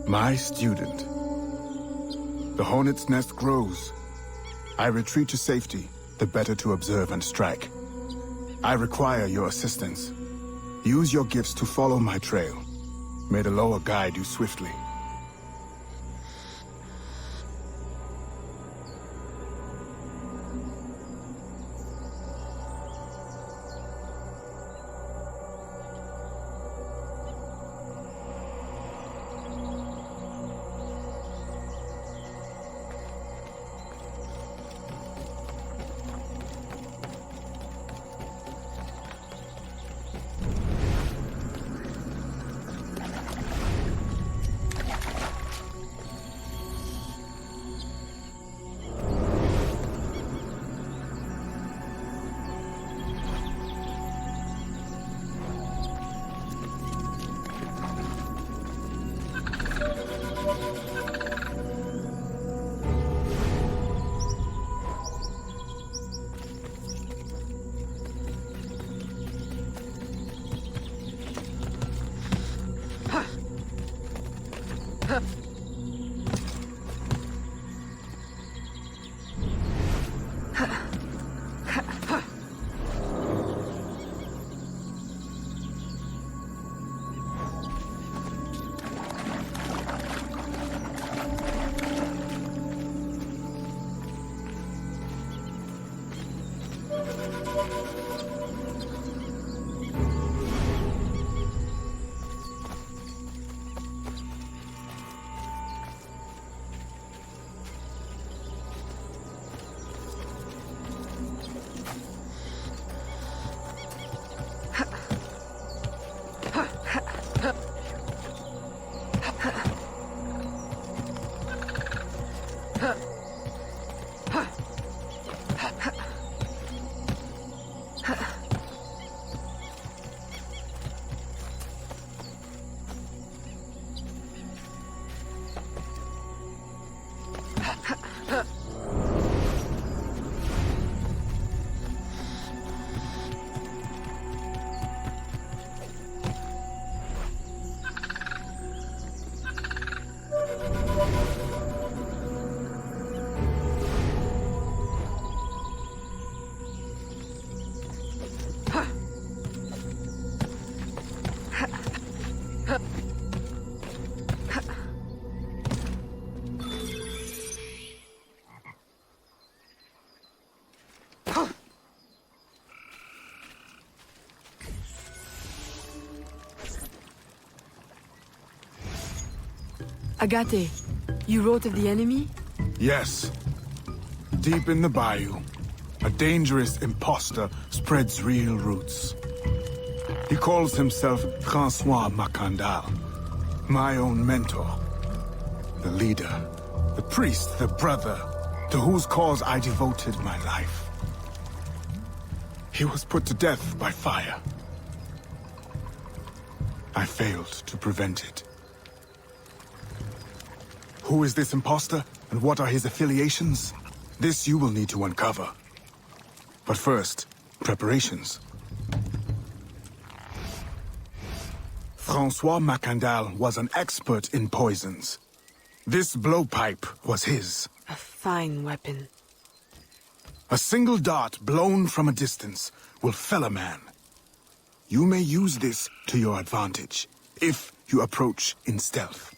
My student. The hornet's nest grows. I retreat to safety, the better to observe and strike. I require your assistance. Use your gifts to follow my trail. May the lower guide you swiftly. Agate, you wrote of the enemy? Yes. Deep in the bayou, a dangerous impostor spreads real roots. He calls himself Francois Macandal, my own mentor. The leader, the priest, the brother, to whose cause I devoted my life. He was put to death by fire. I failed to prevent it. Who is this impostor, and what are his affiliations? This you will need to uncover. But first, preparations. Francois Macandal was an expert in poisons. This blowpipe was his. A fine weapon. A single dart blown from a distance will fell a man. You may use this to your advantage, if you approach in stealth.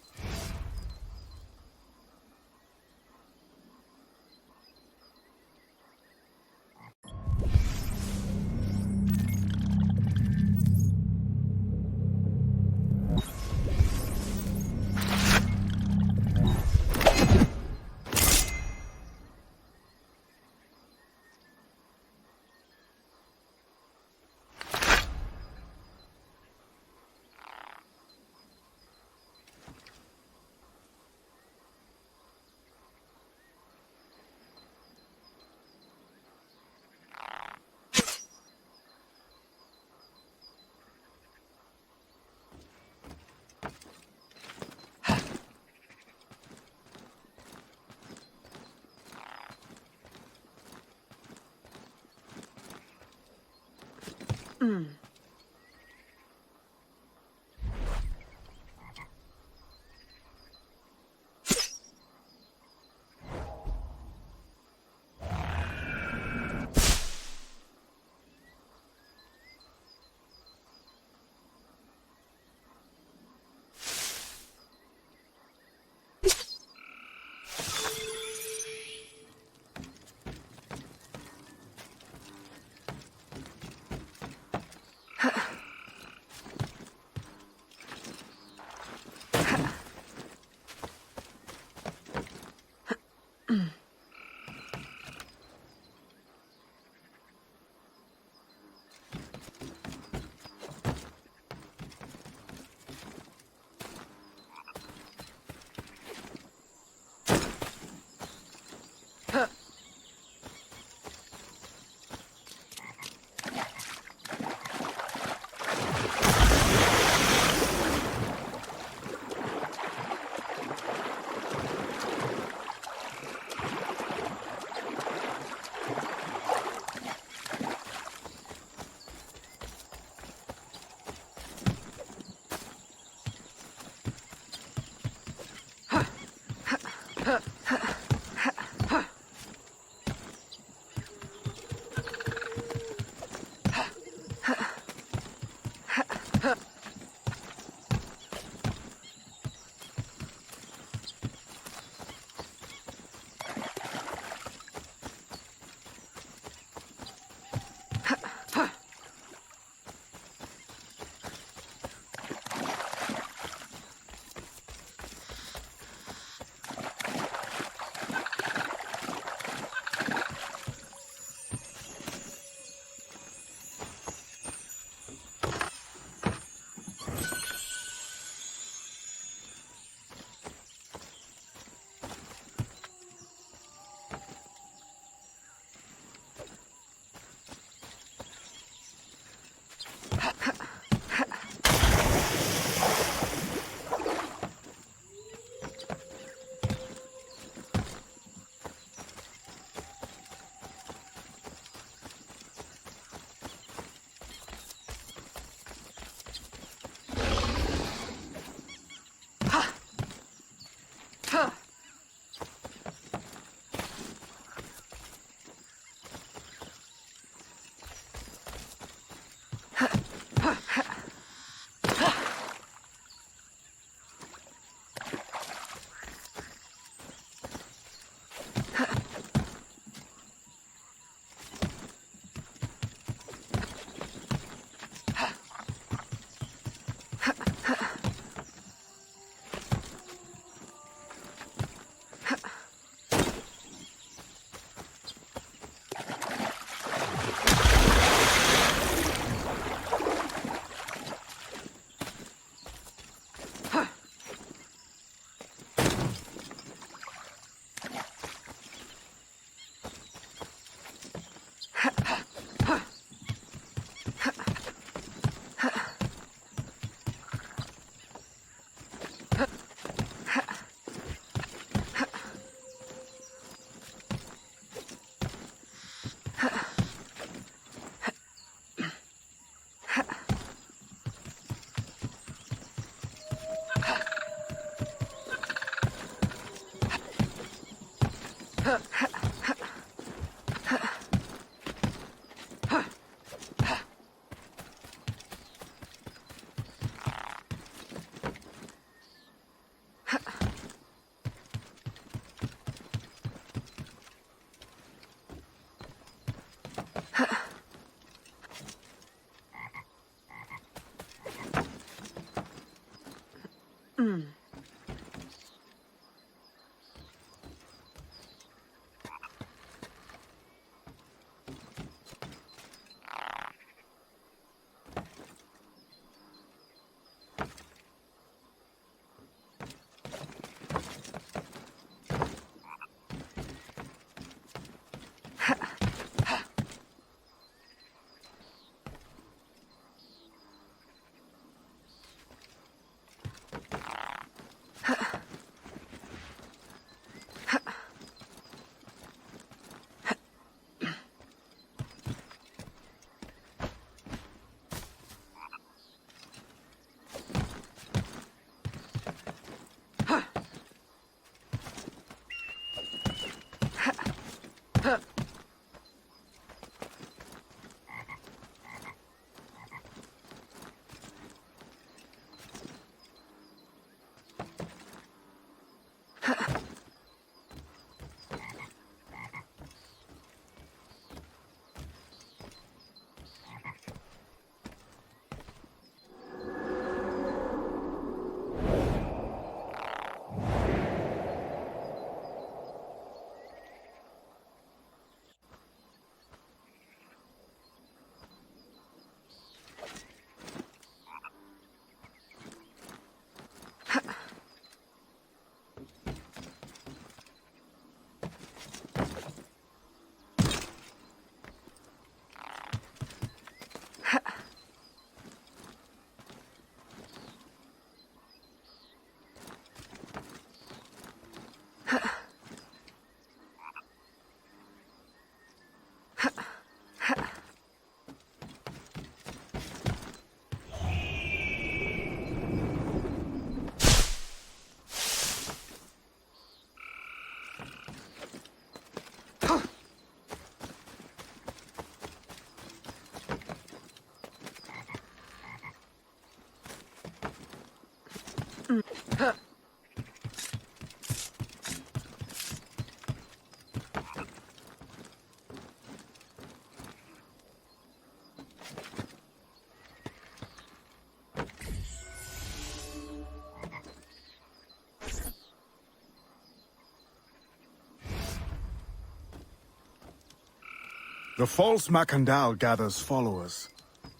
The false Macandal gathers followers.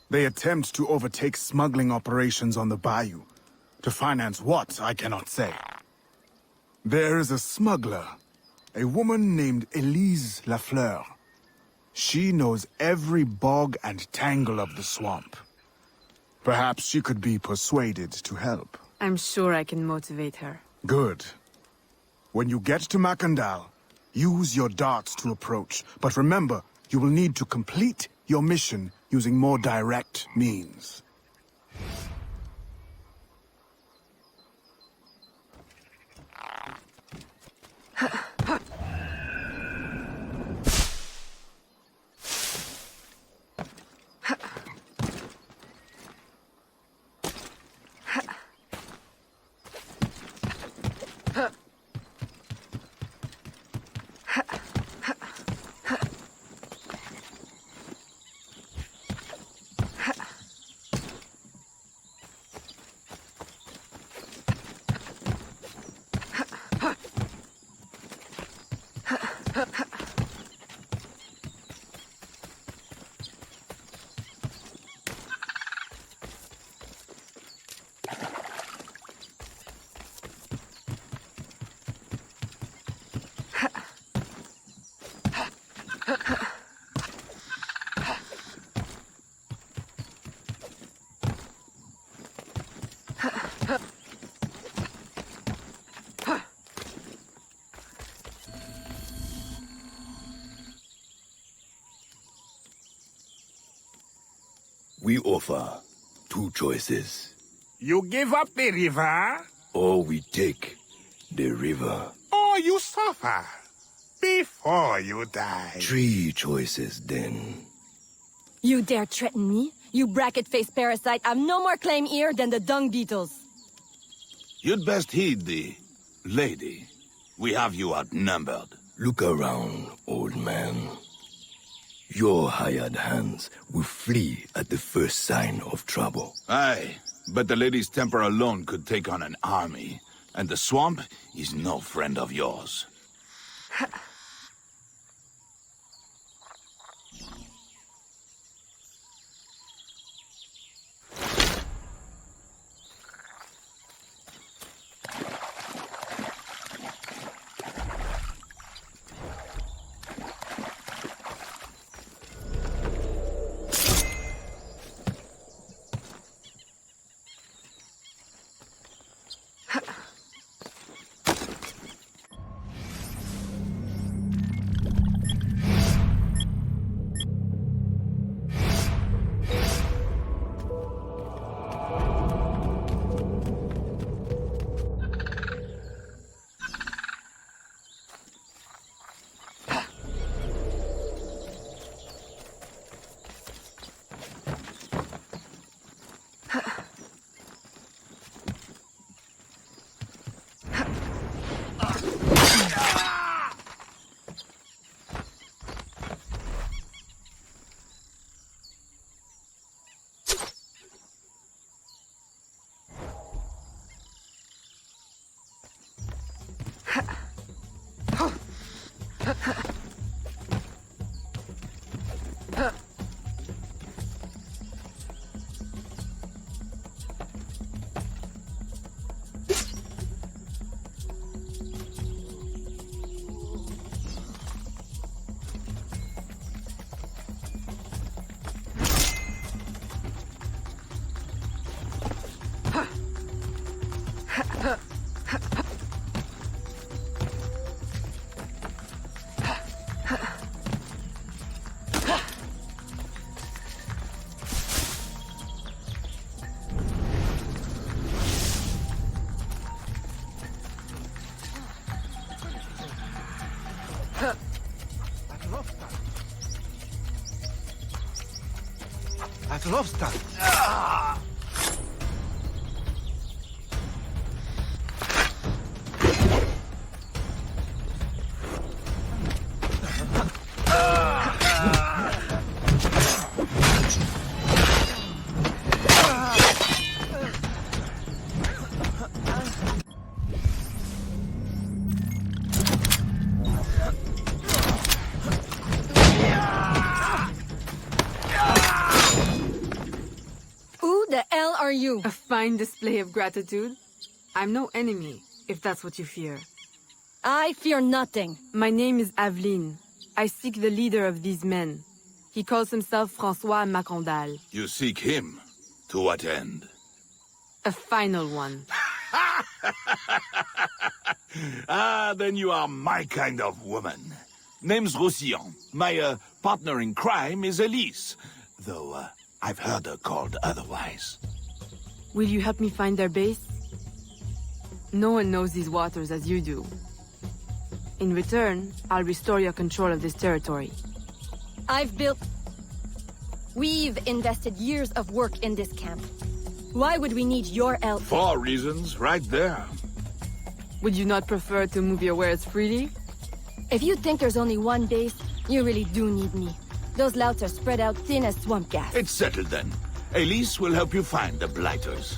They attempt to overtake smuggling operations on the bayou. To finance what, I cannot say. There is a smuggler, a woman named Elise Lafleur. She knows every bog and tangle of the swamp. Perhaps she could be persuaded to help. I'm sure I can motivate her. Good. When you get to Macandal, use your darts to approach. But remember, you will need to complete your mission using more direct means. We offer two choices. You give up the river, Or we take the river. or you suffer before you die. Three choices then. You dare threaten me? You bracket-faced parasite! I've no more claim here than the dung beetles! You'd best heed the lady. We have you outnumbered. Look around, old man. Your hired hands will flee at the first sign of trouble. Aye, But the lady's temper alone could take on an army. And the swamp is no friend of yours. At Lobster. Are you? A fine display of gratitude. I'm no enemy, if that's what you fear. I fear nothing. My name is Aveline. I seek the leader of these men. He calls himself François Macandal. You seek him? To what end? A final one. Ah, then you are my kind of woman. Name's Roussillon. My partner in crime is Elise. Though, I've heard her called otherwise. Will you help me find their base? No one knows these waters as you do. In return, I'll restore your control of this territory. We've invested years of work in this camp. Why would we need your help? 4 reasons, right there. Would you not prefer to move your wares freely? If you think there's only one base, you really do need me. Those louts are spread out thin as swamp gas. It's settled then. Elise will help you find the blighters.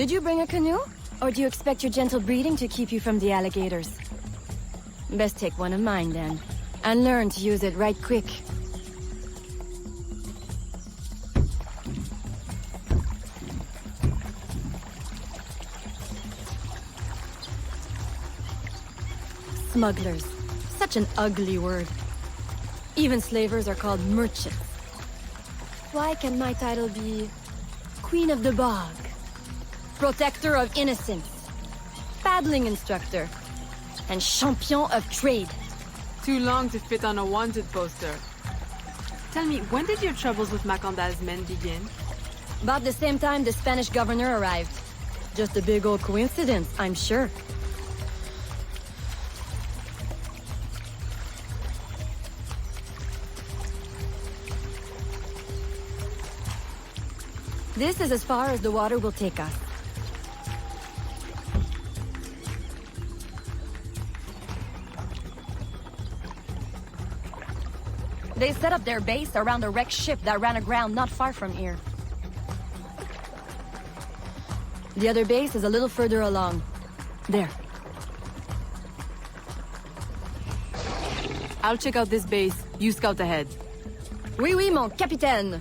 Did you bring a canoe? Or do you expect your gentle breeding to keep you from the alligators? Best take one of mine then, and learn to use it right quick. Smugglers. Such an ugly word. Even slavers are called merchants. Why can my title be Queen of the Bog? Protector of Innocence? Paddling Instructor? And Champion of Trade? Too long to fit on a wanted poster. Tell me, when did your troubles with Macandal's men begin? About the same time the Spanish governor arrived. Just a big old coincidence, I'm sure. This is as far as the water will take us. They set up their base around a wrecked ship that ran aground not far from here. The other base is a little further along. There. I'll check out this base. You scout ahead. Oui, oui, mon capitaine.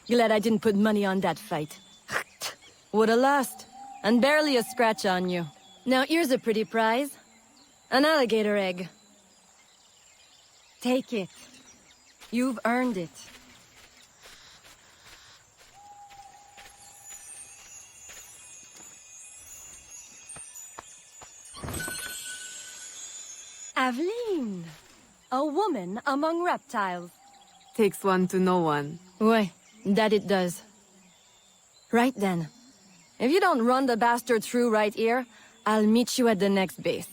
Glad I didn't put money on that fight. Would've lost. And barely a scratch on you. Now here's a pretty prize. An alligator egg. Take it. You've earned it. Aveline! A woman among reptiles. Takes one to know one. Ouais, that it does. Right then. If you don't run the bastard through right here, I'll meet you at the next base.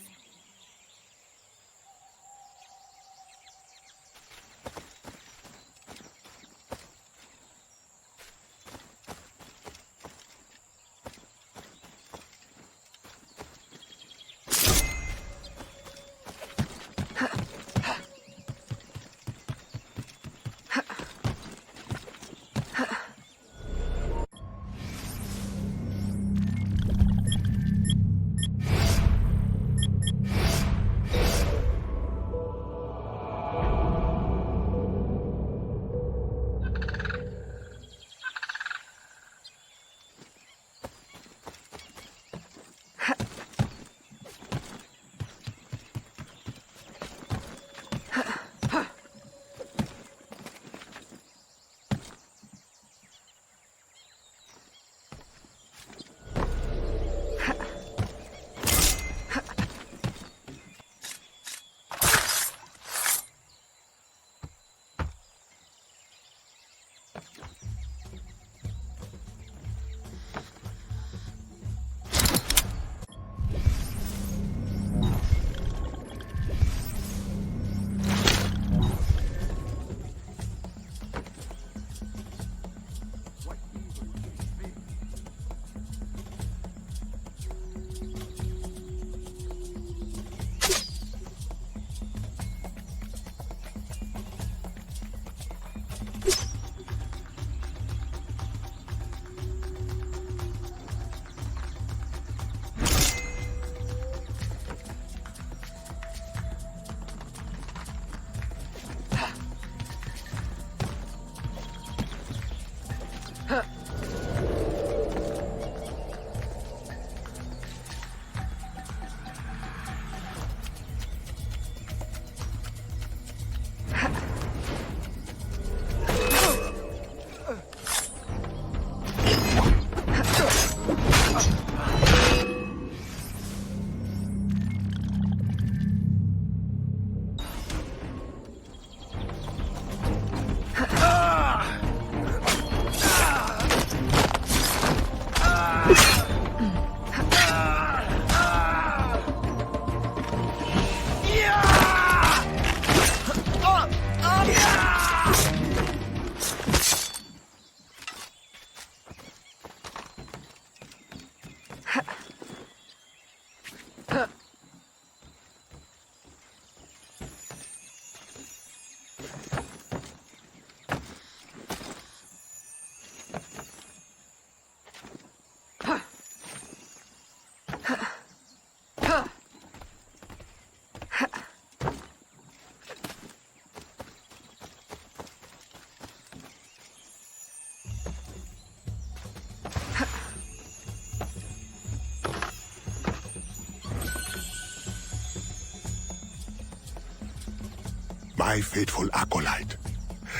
my faithful acolyte.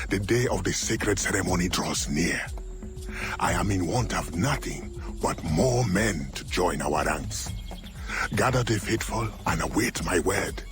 The day of the sacred ceremony draws near. I am in want of nothing but more men to join our ranks. Gather the faithful and await my word.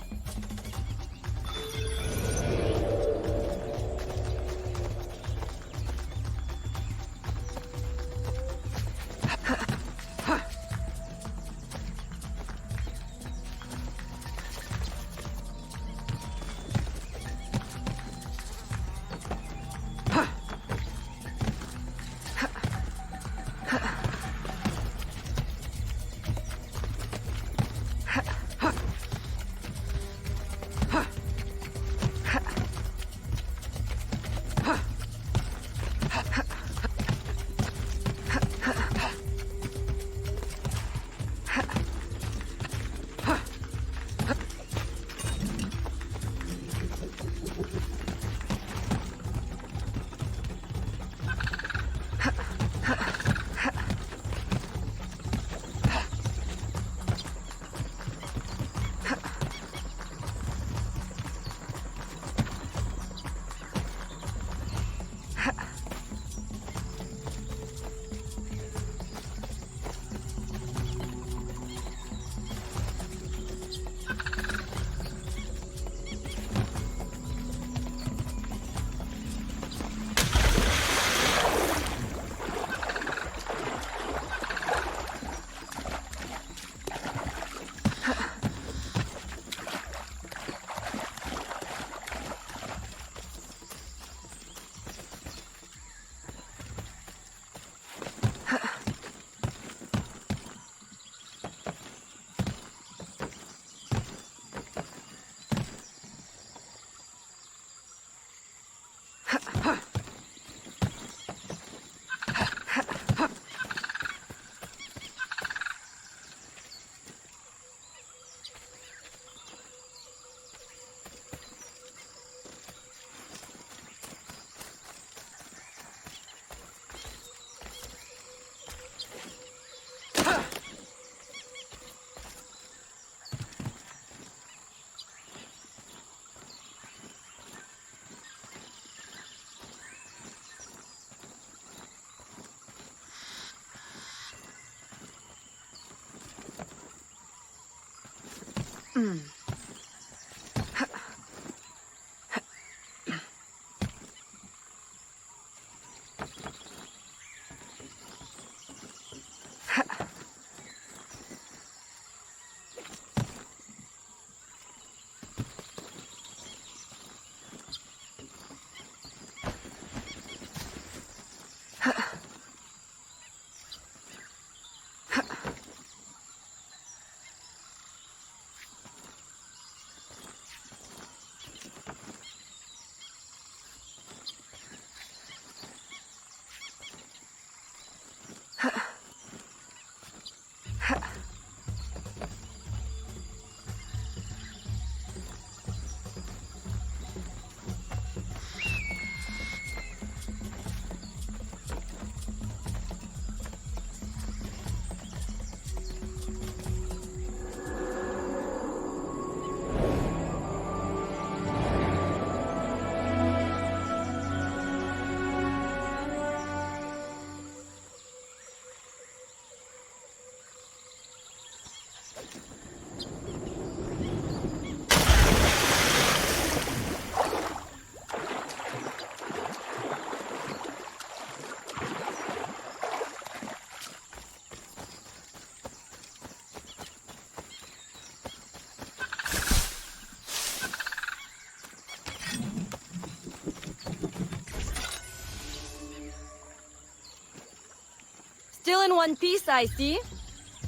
Still in one piece, I see.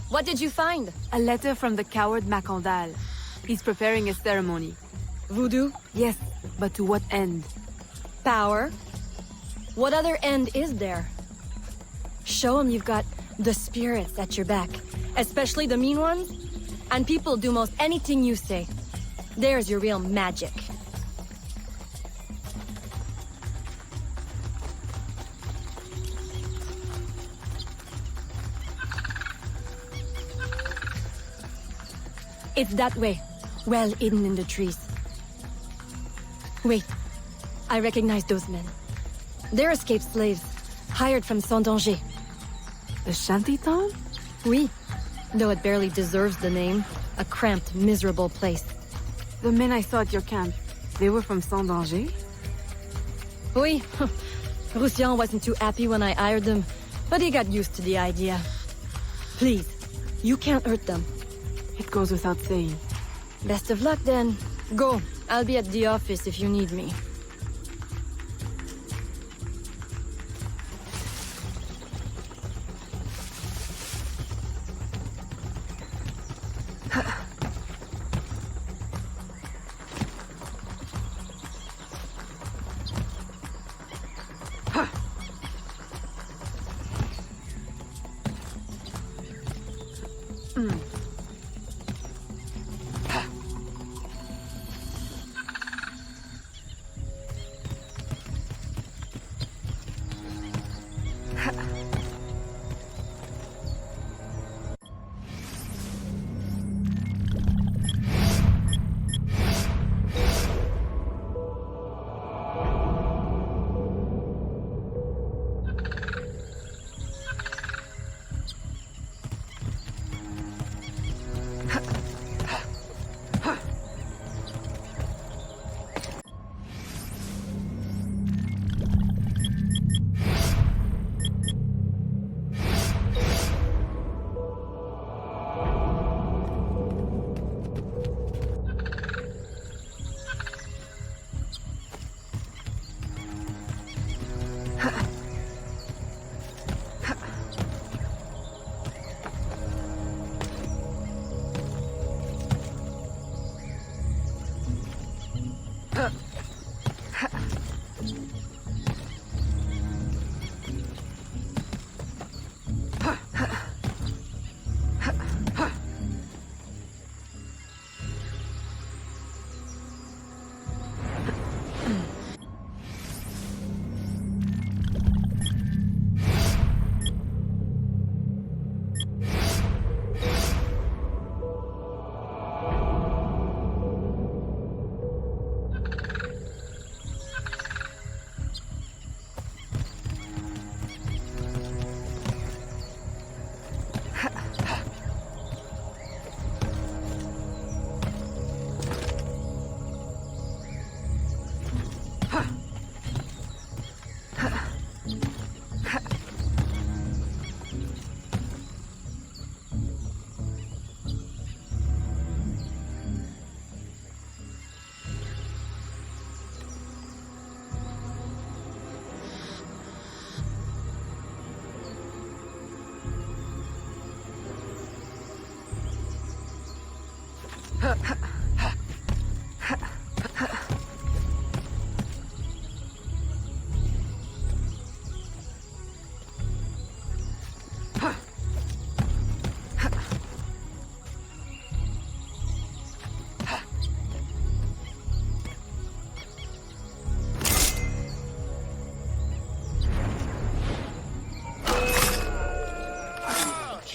What did you find? A letter from the coward Macandal. He's preparing a ceremony. Voodoo? Yes, but to what end? Power? What other end is there? Show him you've got the spirits at your back, especially the mean ones, and people do most anything you say. There's your real magic. It's that way, well hidden in the trees. Wait. I recognize those men. They're escaped slaves, hired from Saint-Danger. The shantytown? Oui. Though it barely deserves the name. A cramped, miserable place. The men I saw at your camp, they were from Saint-Danger? Oui. Roussillon wasn't too happy when I hired them, but he got used to the idea. Please, you can't hurt them. It goes without saying. Best of luck then. Go. I'll be at the office if you need me.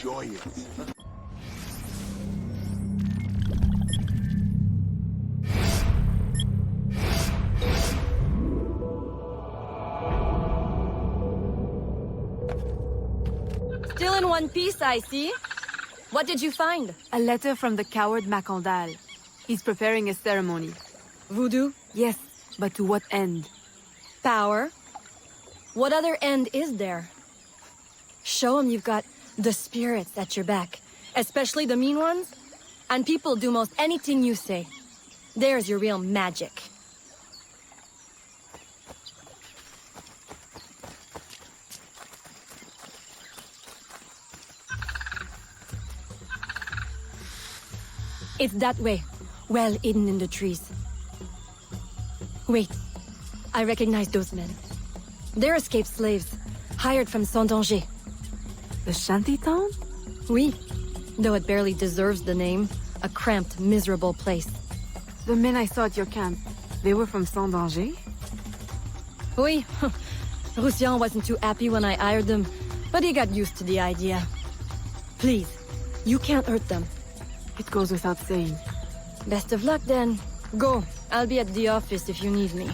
Enjoy it. Still in one piece, I see. What did you find? A letter from the coward Macandal. He's preparing a ceremony. Voodoo? Yes, but to what end? Power? What other end is there? Show him you've got the spirits at your back, especially the mean ones, and people do most anything you say. There's your real magic. It's that way, well hidden in the trees. Wait, I recognize those men. They're escaped slaves, hired from Saint-Danger. The shantytown? Oui, though it barely deserves the name. A cramped, miserable place. The men I saw at your camp, they were from Saint-Danger? Oui, Roussillon wasn't too happy when I hired them, but he got used to the idea. Please, you can't hurt them. It goes without saying. Best of luck then. Go. I'll be at the office if you need me.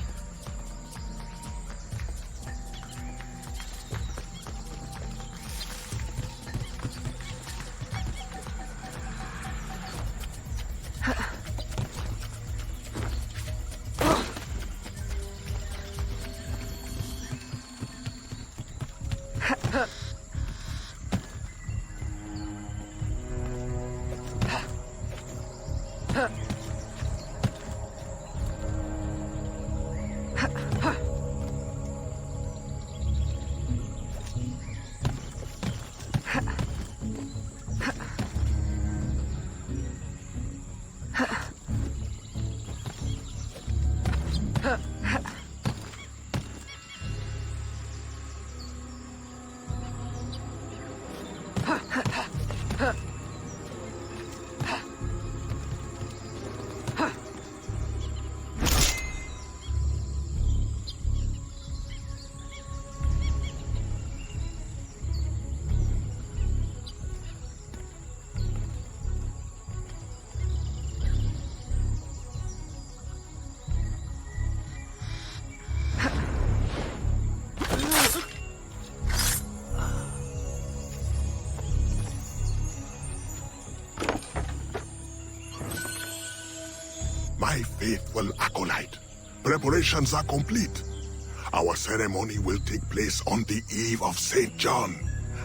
My faithful acolyte, preparations are complete. Our ceremony will take place on the eve of St. John.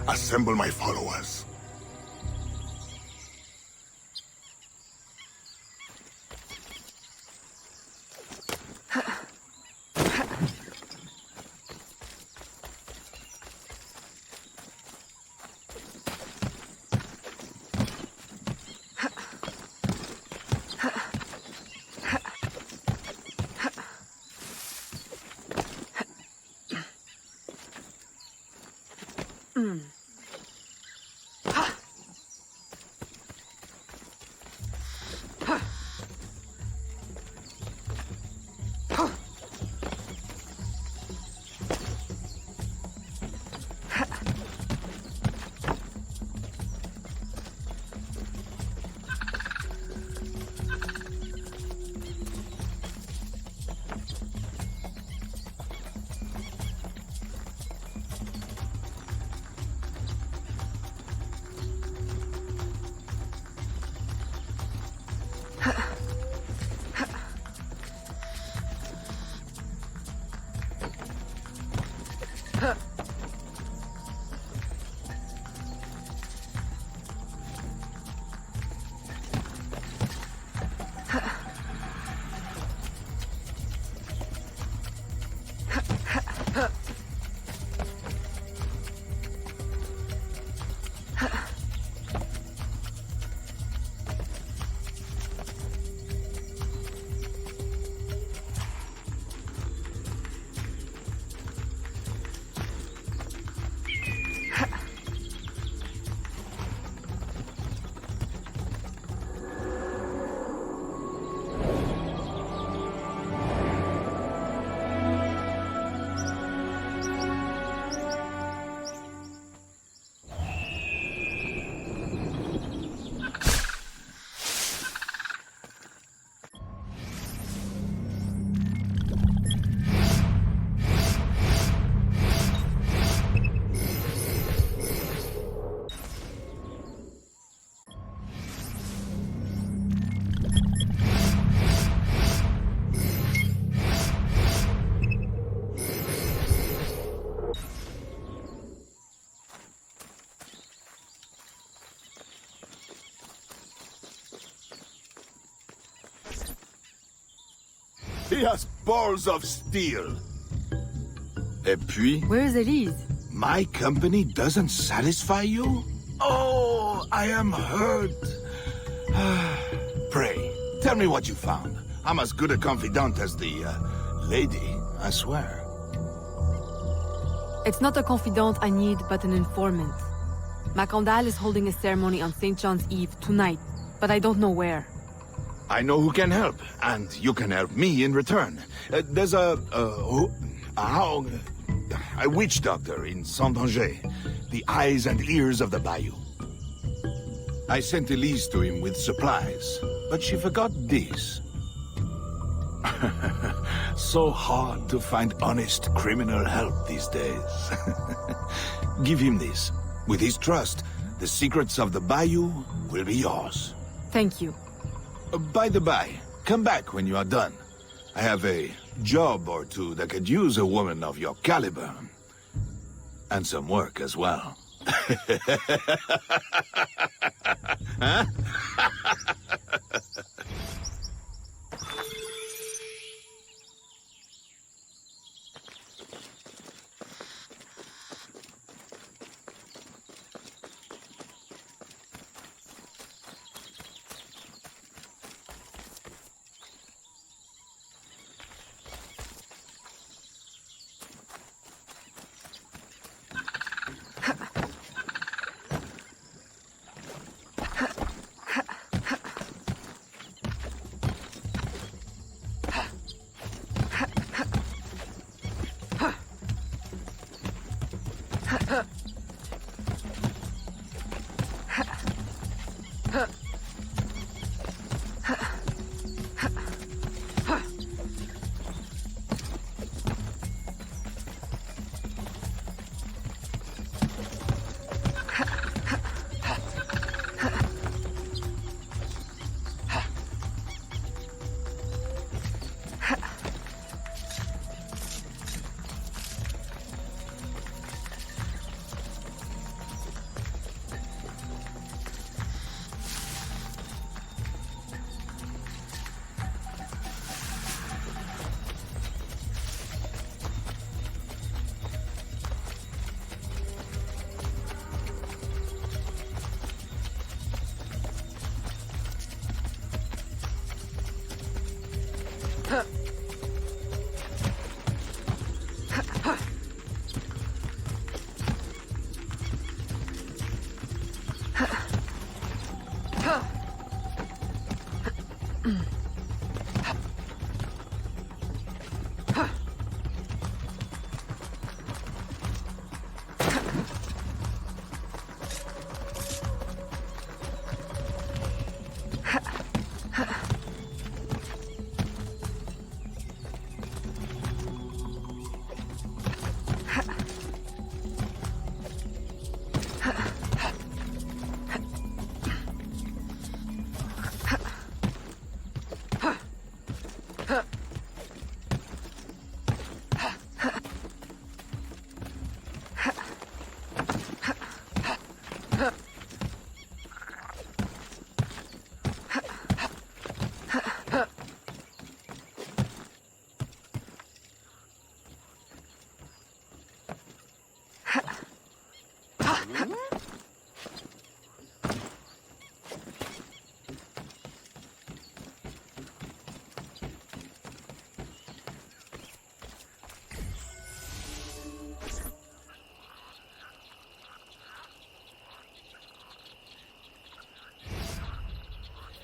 Assemble my followers. He has balls of steel. Et puis, Where's Elise? my company doesn't satisfy you? Oh, I am hurt. Pray, tell me what you found. I'm as good a confidant as the lady, I swear. It's not a confidant I need, but an informant. Macandal is holding a ceremony on St. John's Eve tonight, but I don't know where. I know who can help, and you can help me in return. There's a witch doctor in Saint-Danger, the eyes and ears of the bayou. I sent Elise to him with supplies, but she forgot this. So hard to find honest criminal help these days. Give him this. With his trust, the secrets of the bayou will be yours. Thank you. By the by, come back when you are done. I have a job or two that could use a woman of your caliber. And some work as well. Huh?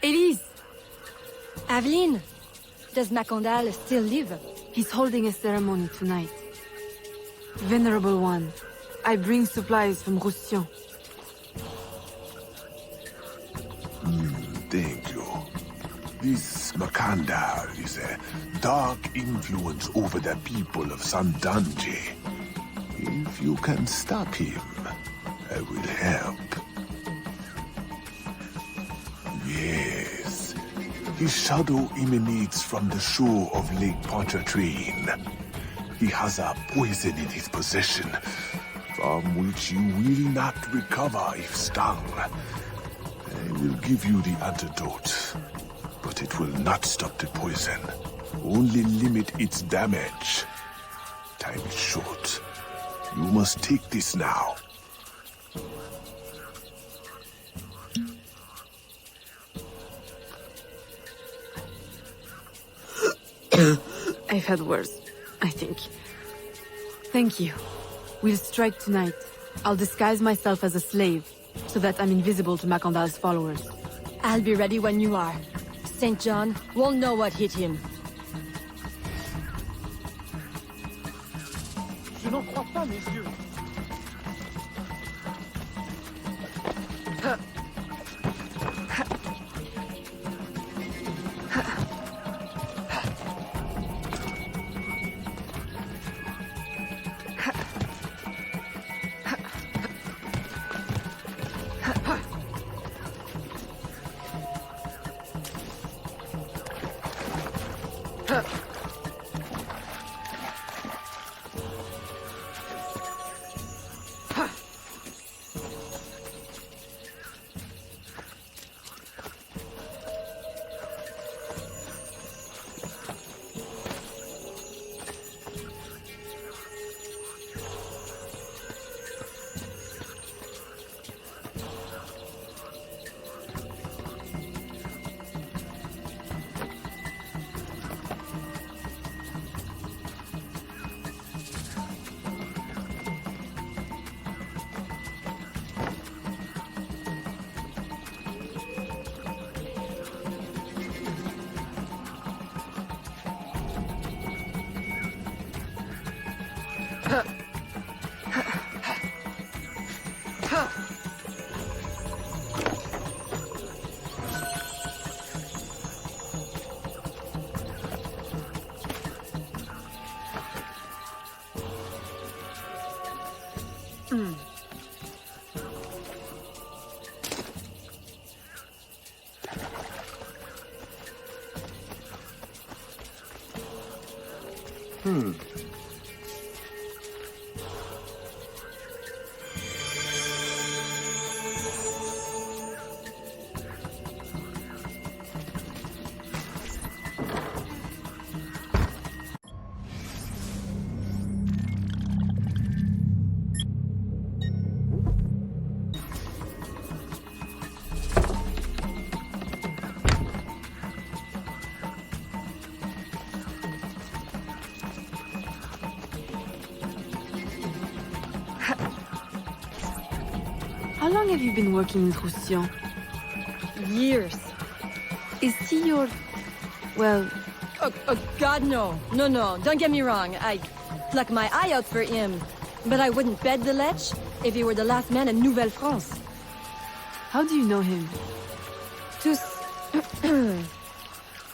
Elise! Aveline, does Macondal still live? He's holding a ceremony tonight. Venerable One, I bring supplies from Roussillon. Thank you. This Macandal is a dark influence over the people of Sandanji. If you can stop him, I will help. Yes. His shadow emanates from the shore of Lake Pontchartrain. He has a poison in his possession, from which you will not recover if stung. I will give you the antidote, but it will not stop the poison. Only limit its damage. Time is short. You must take this now. I've had worse, I think. Thank you. We'll strike tonight. I'll disguise myself as a slave, so that I'm invisible to Macondal's followers. I'll be ready when you are. St. John won't know what hit him. Je n'en crois pas, mes yeux. How long have you been working with Roussillon? Years. Is he your... well... Oh, God, no. No, don't get me wrong. I pluck my eye out for him. But I wouldn't bet the lech if he were the last man in Nouvelle-France. How do you know him? Tous...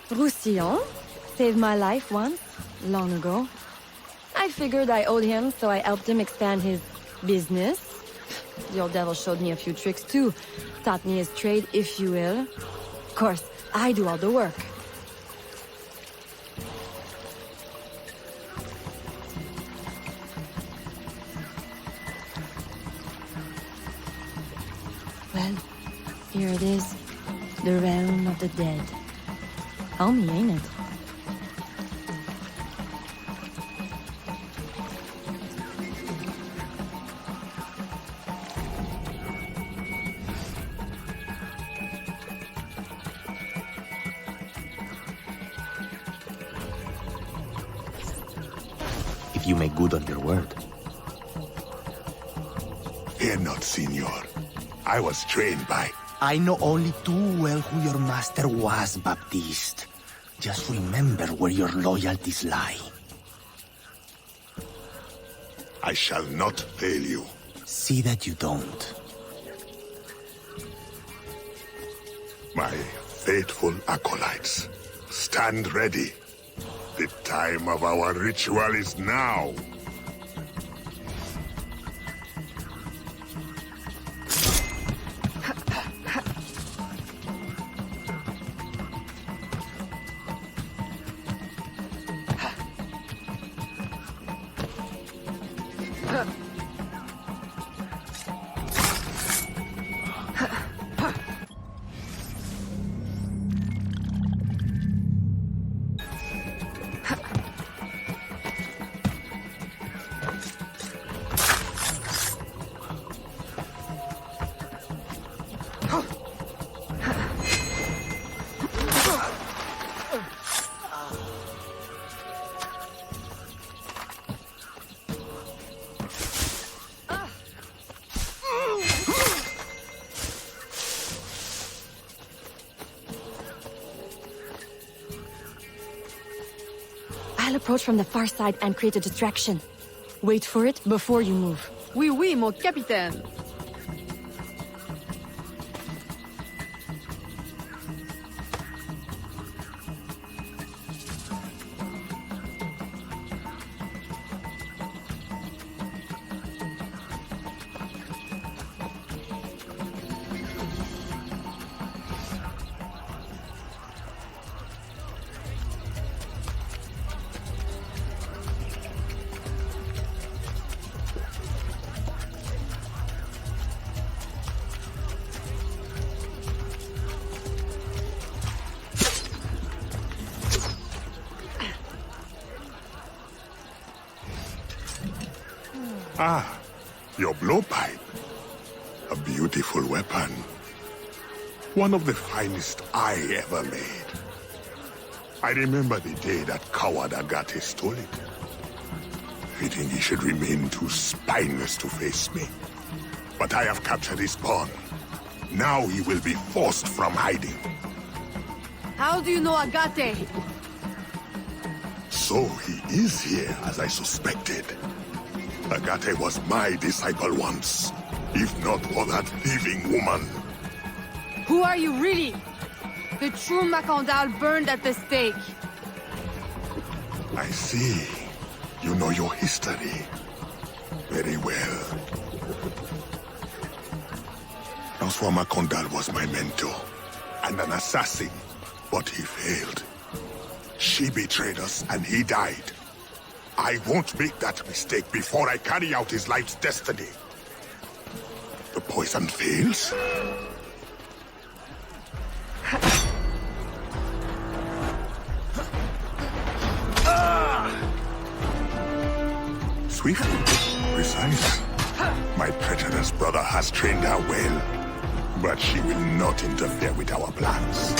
Roussillon saved my life once, long ago. I figured I owed him, so I helped him expand his business. The old devil showed me a few tricks too. Taught me his trade, if you will. Of course, I do all the work. Well, here it is. The realm of the dead. Homey, ain't it? If you make good on your word. Fear not, Signor. I was trained by... I know only too well who your master was, Baptiste. Just remember where your loyalties lie. I shall not fail you. See that you don't. My faithful acolytes, stand ready. The time of our ritual is now. I'll approach from the far side and create a distraction. Wait for it before you move. Oui, mon capitaine. Ah, your blowpipe. A beautiful weapon. One of the finest I ever made. I remember the day that coward Agate stole it. Fitting he should remain too spineless to face me. But I have captured his pawn. Now he will be forced from hiding. How do you know Agate? So he is here, as I suspected. Agate was my disciple once, if not for that thieving woman. Who are you really? The true Macandal burned at the stake. I see. You know your history very well. Francois Macandal was my mentor and an assassin, but he failed. She betrayed us and he died. I won't make that mistake before I carry out his life's destiny. The poison fails? Swift, precise. My treacherous brother has trained her well, but she will not interfere with our plans.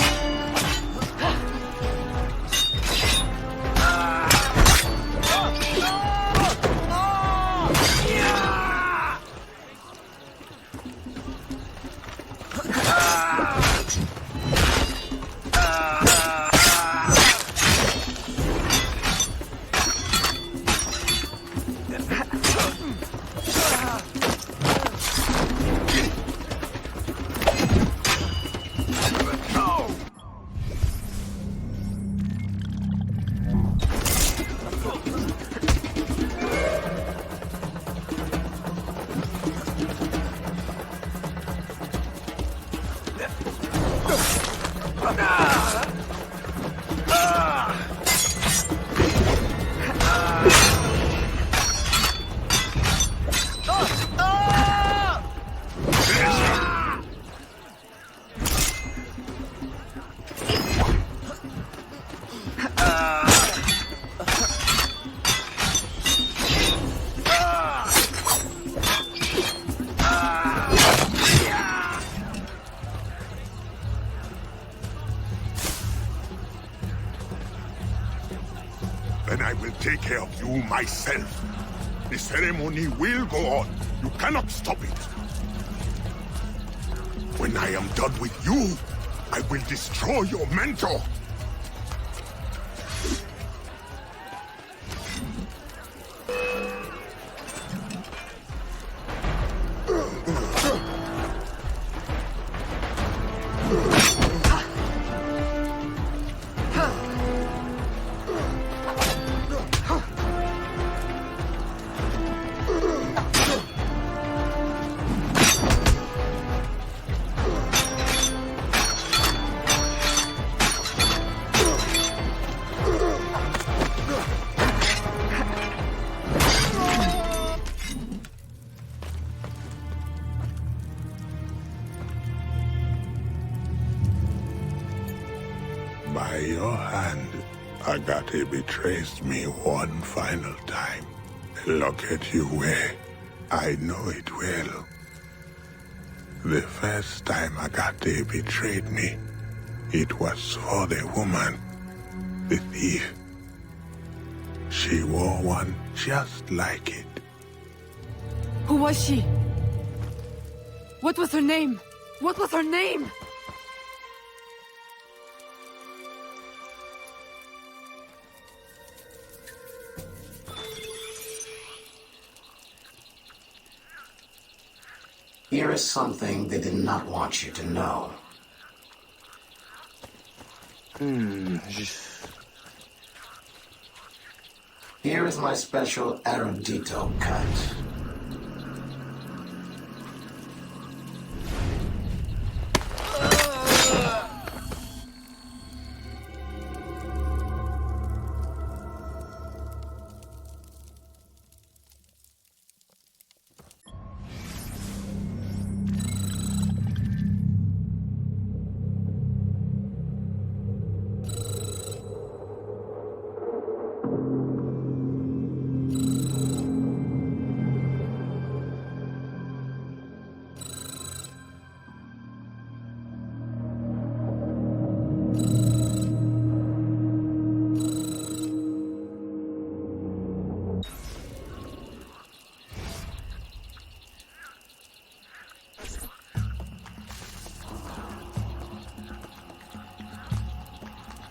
Then I will take care of you myself. The ceremony will go on. You cannot stop it. When I am done with you, I will destroy your mentor. By your hand, Agate betrays me one final time. Look at you where I know it well. The first time Agate betrayed me, it was for the woman, the thief. She wore one just like it. Who was she? What was her name? What was her name? Here is something they did not want you to know. Here is my special Erudito cut.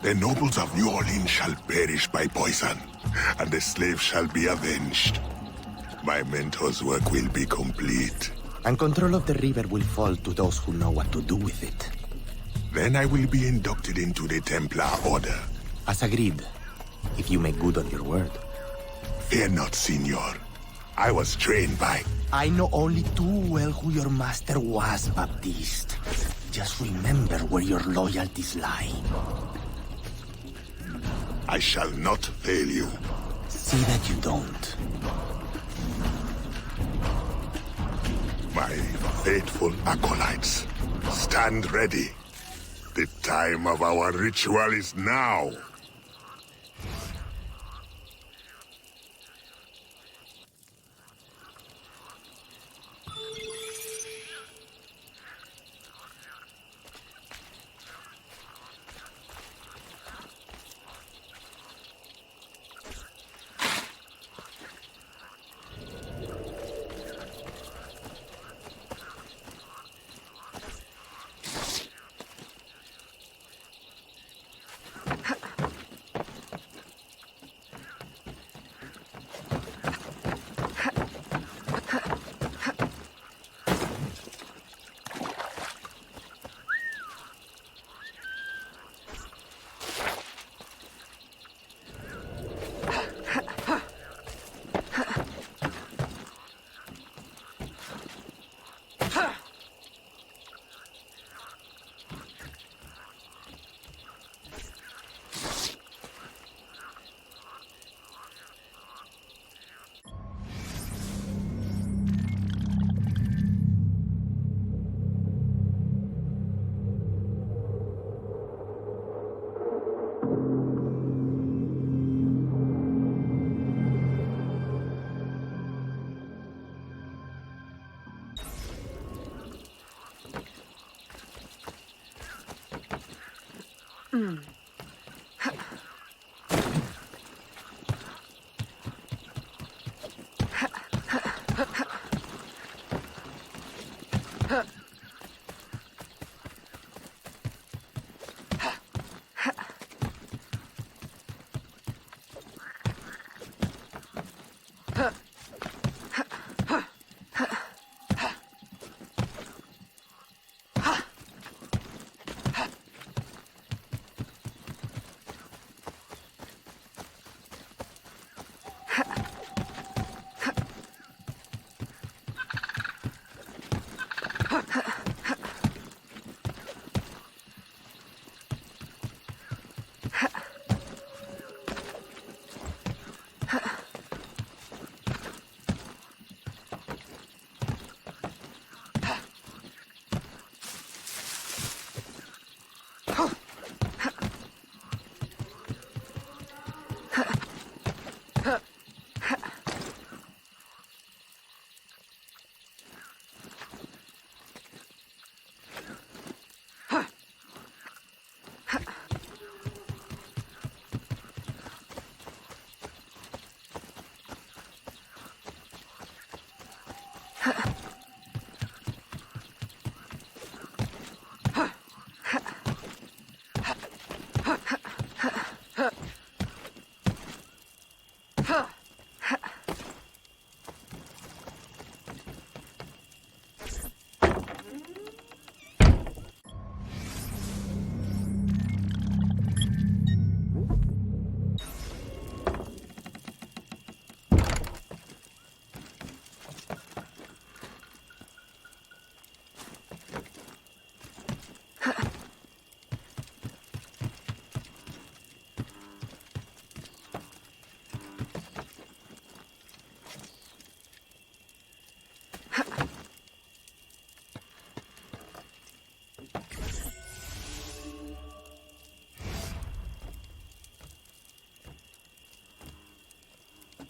The nobles of New Orleans shall perish by poison, and the slaves shall be avenged. my mentor's work will be complete. And control of the river will fall to those who know what to do with it. Then I will be inducted into the Templar Order. As agreed, if you make good on your word. Fear not, Signor. I was trained by... I know only too well who your master was, Baptiste. Just remember where your loyalties lie. I shall not fail you. See that you don't. My faithful acolytes, stand ready. The time of our ritual is now.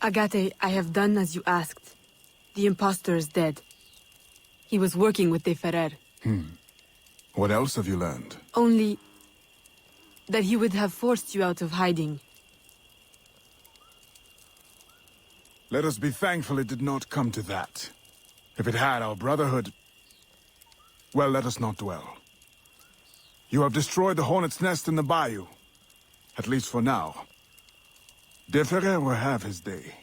Agate, I have done as you asked. The impostor is dead. He was working with De Ferrer. What else have you learned? Only that he would have forced you out of hiding. Let us be thankful it did not come to that. If it had, our brotherhood... Well, let us not dwell. You have destroyed the hornet's nest in the bayou. At least for now. De Ferrer will have his day.